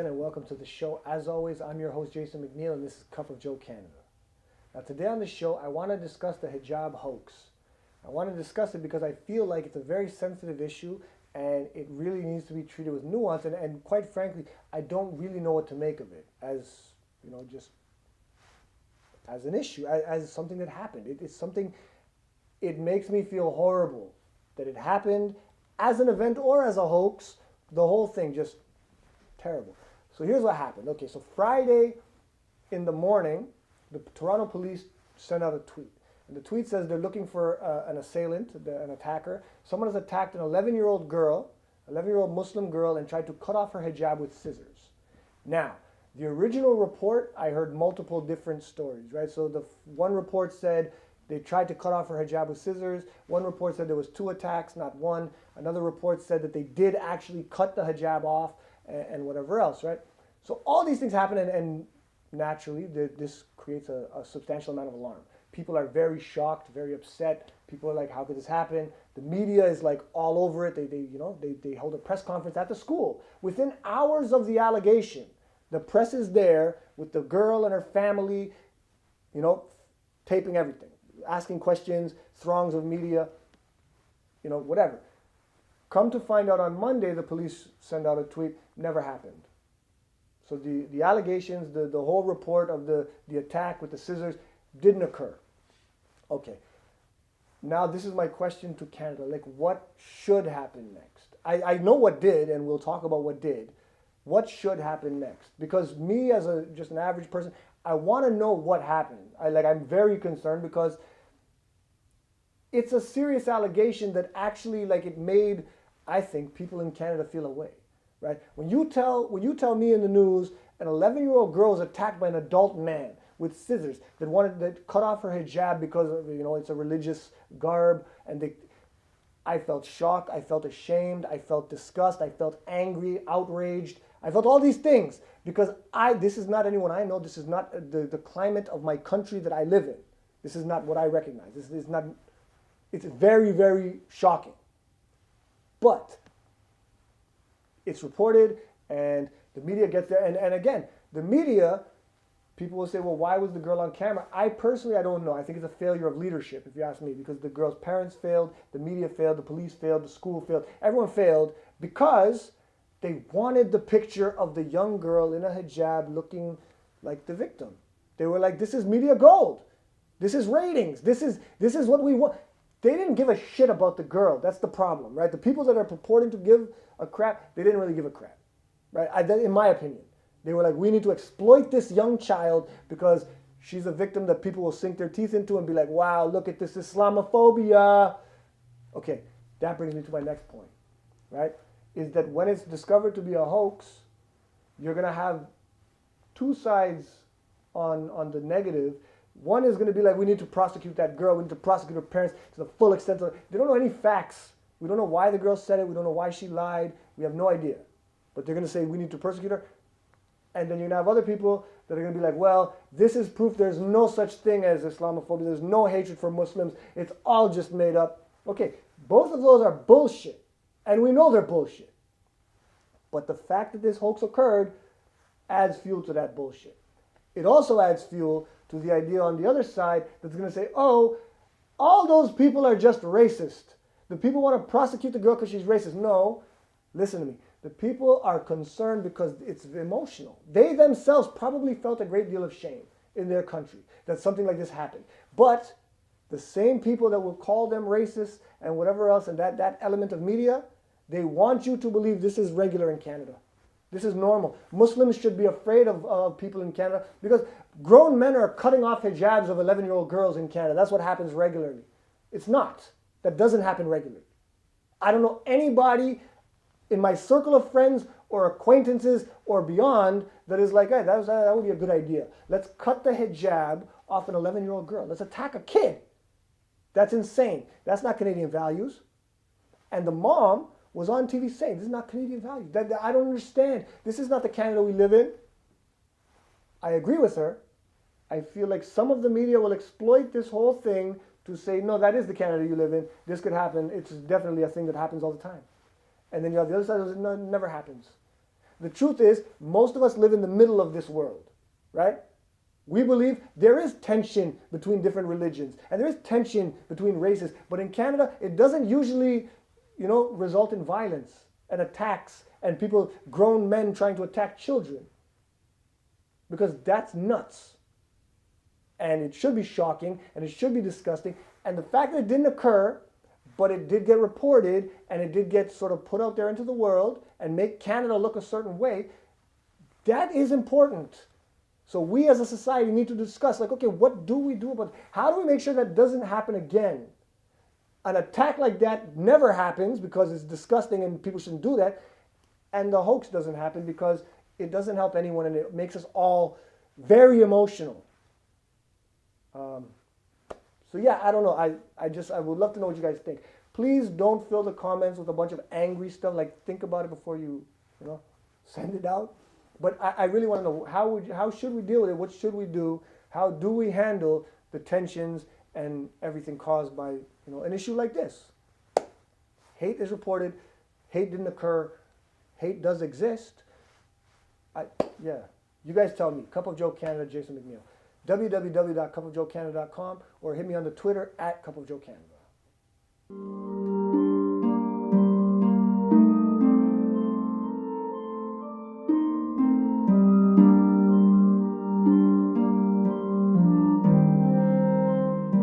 gentlemen, and welcome to the show. As always, I'm your host, Jason McNeil, and this is Cup of Joe Canada. Now, today on the show, I want to discuss the hijab hoax. I want to discuss it because I feel like it's a very sensitive issue, and it really needs to be treated with nuance, and quite frankly, I don't really know what to make of it as, just as an issue, as something that happened. It's something, it makes me feel horrible that it happened as an event or as a hoax. The whole thing just terrible. So here's what happened. Okay, so Friday in the morning, the Toronto police sent out a tweet. And the tweet says they're looking for an assailant, an attacker. Someone has attacked an 11-year-old girl, 11-year-old Muslim girl, and tried to cut off her hijab with scissors. Now, the original report, I heard multiple different stories, right? So the one report said they tried to cut off her hijab with scissors. One report said there was 2 attacks, not 1. Another report said that they did actually cut the hijab off and whatever else, right? So all these things happen, and naturally this creates a substantial amount of alarm. People are very shocked, very upset. People are like, how could this happen? The media is like all over it. They hold a press conference at the school. Within hours of the allegation, the press is there with the girl and her family, taping everything, asking questions, throngs of media, whatever. Come to find out on Monday, the police send out a tweet, never happened. So the allegations, the whole report of the attack with the scissors didn't occur. Okay. Now this is my question to Canada. Like, what should happen next? I know what did, and we'll talk about what did. What should happen next? Because me as just an average person, I want to know what happened. I'm very concerned because it's a serious allegation that actually it made, I think, people in Canada feel away, right? When you tell me in the news an 11-year-old girl is attacked by an adult man with scissors that wanted to cut off her hijab because of, it's a religious garb, and I felt shocked, I felt ashamed, I felt disgust, I felt angry, outraged. I felt all these things because this is not anyone I know. This is not the climate of my country that I live in. This is not what I recognize. This is not. It's very, very shocking. But it's reported, and the media gets there. And again, the media, people will say, well, why was the girl on camera? I don't know. I think it's a failure of leadership, if you ask me, because the girl's parents failed, the media failed, the police failed, the school failed. Everyone failed because they wanted the picture of the young girl in a hijab looking like the victim. They were like, this is media gold. This is ratings. This is what we want. They didn't give a shit about the girl. That's the problem, right? The people that are purporting to give a crap, they didn't really give a crap, right? In my opinion. They were like, we need to exploit this young child because she's a victim that people will sink their teeth into and be like, wow, look at this Islamophobia. Okay, that brings me to my next point, right? Is that when it's discovered to be a hoax, you're going to have 2 sides on the negative. One is going to be like, we need to prosecute that girl. We need to prosecute her parents to the full extent of it. They don't know any facts. We don't know why the girl said it. We don't know why she lied. We have no idea. But they're going to say, we need to persecute her. And then you're going to have other people that are going to be like, well, this is proof there's no such thing as Islamophobia. There's no hatred for Muslims. It's all just made up. Okay, both of those are bullshit. And we know they're bullshit. But the fact that this hoax occurred adds fuel to that bullshit. It also adds fuel to the idea on the other side that's going to say, oh, all those people are just racist. The people want to prosecute the girl because she's racist. No, listen to me. The people are concerned because it's emotional. They themselves probably felt a great deal of shame in their country that something like this happened. But the same people that will call them racist and whatever else, and that element of media, they want you to believe this is regular in Canada. This is normal. Muslims should be afraid of people in Canada because grown men are cutting off hijabs of 11-year-old girls in Canada. That's what happens regularly. It's not. That doesn't happen regularly. I don't know anybody in my circle of friends or acquaintances or beyond that is like, hey, that would be a good idea. Let's cut the hijab off an 11-year-old girl. Let's attack a kid. That's insane. That's not Canadian values. And the mom was on TV saying, this is not Canadian values. I don't understand. This is not the Canada we live in. I agree with her. I feel like some of the media will exploit this whole thing to say, no, that is the Canada you live in. This could happen. It's definitely a thing that happens all the time. And then you have the other side that says, no, it never happens. the truth is, most of us live in the middle of this world, right? We believe there is tension between different religions and there is tension between races. But in Canada, it doesn't usually, result in violence and attacks and people, grown men trying to attack children. Because that's nuts. And it should be shocking and it should be disgusting. And the fact that it didn't occur, but it did get reported and it did get sort of put out there into the world and make Canada look a certain way, that is important. So we as a society need to discuss, like, okay, what do we do about it? How do we make sure that doesn't happen again? An attack like that never happens because it's disgusting and people shouldn't do that. And the hoax doesn't happen because it doesn't help anyone and it makes us all very emotional. So yeah, I don't know. I would love to know what you guys think. Please don't fill the comments with a bunch of angry stuff. Like, think about it before you send it out. But I really want to know, how should we deal with it? What should we do? How do we handle the tensions and everything caused by an issue like this? Hate is reported. Hate didn't occur. Hate does exist. You guys tell me. Cup of Joe Canada, Jason McNeil. www.cupofjoecanada.com or hit me on the Twitter @cupofjoecanada.